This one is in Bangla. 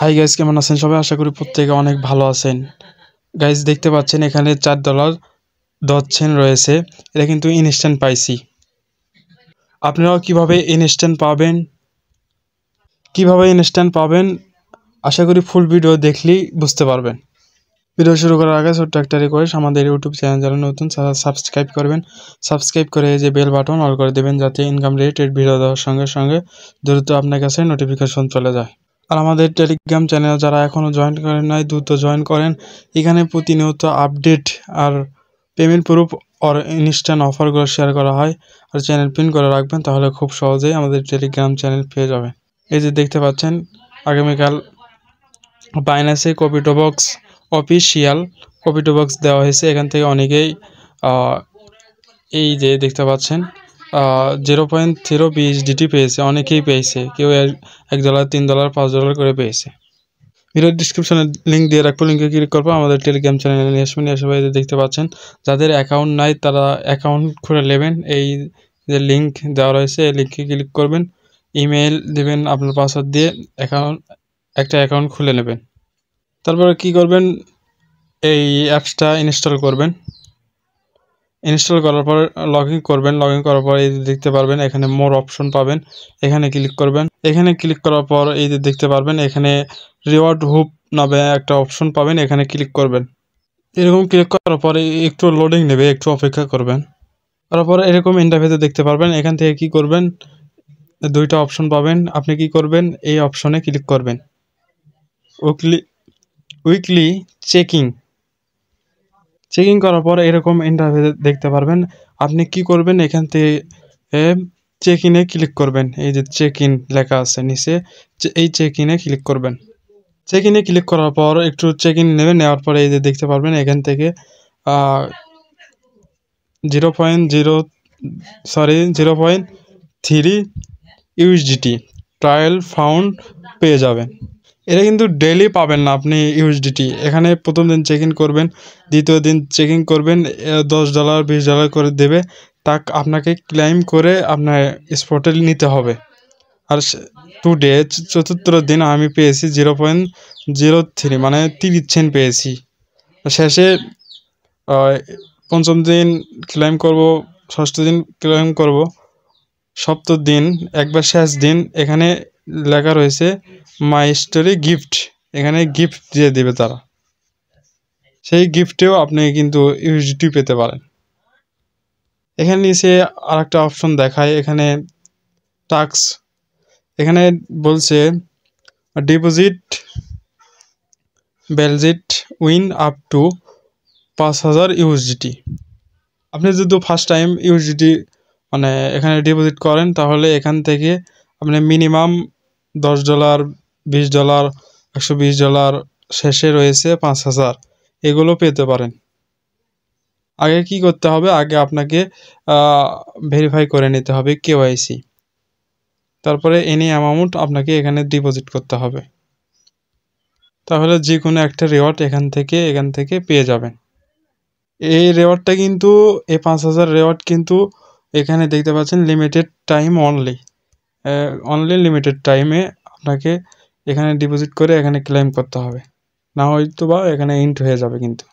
হাই গাইস, কেমন আছেন সবাই? আশা করি প্রত্যেকে অনেক ভালো আছেন। গাইস, দেখতে পাচ্ছেন এখানে $4 রয়েছে। এটা কিন্তু ইনস্ট্যান্ট পাইছি। আপনারাও কিভাবে ইনস্ট্যান্ট পাবেন আশা করি ফুল ভিডিও দেখলেই বুঝতে পারবেন। ভিডিও শুরু করার আগে ছোট্ট একটা রিকোয়েস্ট, আমাদের ইউটিউব চ্যানেল যারা নতুন সাবস্ক্রাইব করবেন। সাবস্ক্রাইব করে যে বেল বাটন অল করে দেবেন, যাতে ইনকাম রিলেটেড ভিডিও দেওয়ার সঙ্গে সঙ্গে দ্রুত আপনার কাছে নোটিফিকেশন চলে যায়। আর আমাদের টেলিগ্রাম চ্যানেল যারা এখনও জয়েন করেন নাই, দ্রুত জয়েন করেন। এখানে প্রতিনিয়ত আপডেট আর পেমেন্ট প্রুফ আর ইনস্ট্যান্ট অফারগুলো শেয়ার করা হয়। আর চ্যানেল পিন করে রাখবেন, তাহলে খুব সহজেই আমাদের টেলিগ্রাম চ্যানেল পেয়ে যাবেন। এই যে দেখতে পাচ্ছেন, আগামীকাল বাইন্যান্সে কপিটোবক্স অফিসিয়াল কপিটোবক্স দেওয়া হয়েছে। এখান থেকে অনেকেই এই যে দেখতে পাচ্ছেন $0.0 BSDT পেয়েছে, অনেকেই পেয়েছে। কেউ $1, $3, $5 করে পেয়েছে। ভিডিওর ডিসক্রিপশনে লিঙ্ক দিয়ে রাখবো, লিঙ্কে ক্লিক করবো, আমাদের টেলিগ্রাম চ্যানেলে নিয়ে আসবে। দেখতে পাচ্ছেন যাদের অ্যাকাউন্ট নাই তারা অ্যাকাউন্ট খুলে নেবেন। এই যে লিঙ্ক দেওয়া রয়েছে এই লিঙ্কে ক্লিক করবেন, ইমেল দেবেন, আপনার পাসওয়ার্ড দিয়ে একটা অ্যাকাউন্ট খুলে নেবেন। তারপরে কি করবেন, এই অ্যাপসটা ইনস্টল করবেন। ইনস্টল করার পর লগ ইন করবেন। লগ ইন করার পর এই যে দেখতে পারবেন এখানে মোর অপশন পাবেন, এখানে ক্লিক করবেন। এখানে ক্লিক করার পর এই যে দেখতে পারবেন এখানে রিওয়ার্ড হুপ নামে একটা অপশন পাবেন, এখানে ক্লিক করবেন। এরকম ক্লিক করার পরে একটু লোডিং নেবে, একটু অপেক্ষা করবেন। তারপর এরকম ইন্টারফেসে দেখতে পারবেন। এখান থেকে কি করবেন, দুইটা অপশন পাবেন। আপনি কি করবেন, এই অপশনে ক্লিক করবেন, উইকলি চেকিং করার পর এরকম ইন্টারফেস দেখতে পারবেন। আপনি কি করবেন, এখান থেকে চেক ইনে ক্লিক করবেন। এই যে চেক ইন লেখা আছে নিচে, এই চেক ইনে ক্লিক করবেন। চেক ইনে ক্লিক করার পর একটু চেক ইন নেবেন। নেওয়ার পরে এই যে দেখতে পারবেন এখান থেকে 0.3 ইউএসডিটি ট্রায়াল ফাউন্ড পেয়ে যাবেন। এটা কিন্তু ডেইলি পাবেন না আপনি ইউএসডিটি। এখানে প্রথম দিন চেক ইন করবেন, দ্বিতীয় দিন চেক ইন করবেন, $10, $20 করে দেবে। আপনাকে ক্লেম করে আপনার স্পটে নিতে হবে। আর টুডে চতুর্থ দিন আমি পেয়েছি 0.03 মানে 30 সেন্ট পেয়েছি। শেষে পঞ্চম দিন ক্লেম করব, ষষ্ঠ দিন ক্লেম করব, সপ্তম দিন একবার শেষ দিন এখানে লেখা রয়েছে মাই স্টোরি গিফট। এখানে গিফট দিয়ে দেবে তারা, সেই গিফটেও আপনি কিন্তু ইউএসডিটি পেতে পারেন। এখানে নিচে আর একটা অপশন দেখায়, এখানে টাস্ক, এখানে বলছে ডিপোজিট বেলজিট উইন আপ টু 5000 ইউএসডিটি। আপনি যদি ফার্স্ট টাইম ইউএসডিটি মানে এখানে ডিপোজিট করেন, তাহলে এখান থেকে আপনি মিনিমাম $10, $20, $120, শেষে রয়েছে 5000, এগুলো পেতে পারেন। আগে কি করতে হবে, আগে আপনাকে ভেরিফাই করে নিতে হবে কেওয়াইসি, তারপরে এনি অ্যামাউন্ট আপনাকে এখানে ডিপোজিট করতে হবে। তাহলে যে কোনো একটা রিওয়ার্ড এখান থেকে পেয়ে যাবেন। এই রিওয়ার্ডটা কিন্তু এই 5000 রিওয়ার্ড কিন্তু এখানে দেখতে পাচ্ছেন লিমিটেড টাইম অনলি লিমিটেড টাইমে আপনাকে এখানে ডিপোজিট করে এখানে ক্লেম করতে হবে, না হয়তো বা এখানে ইন্ট হয়ে যাবে কিন্তু।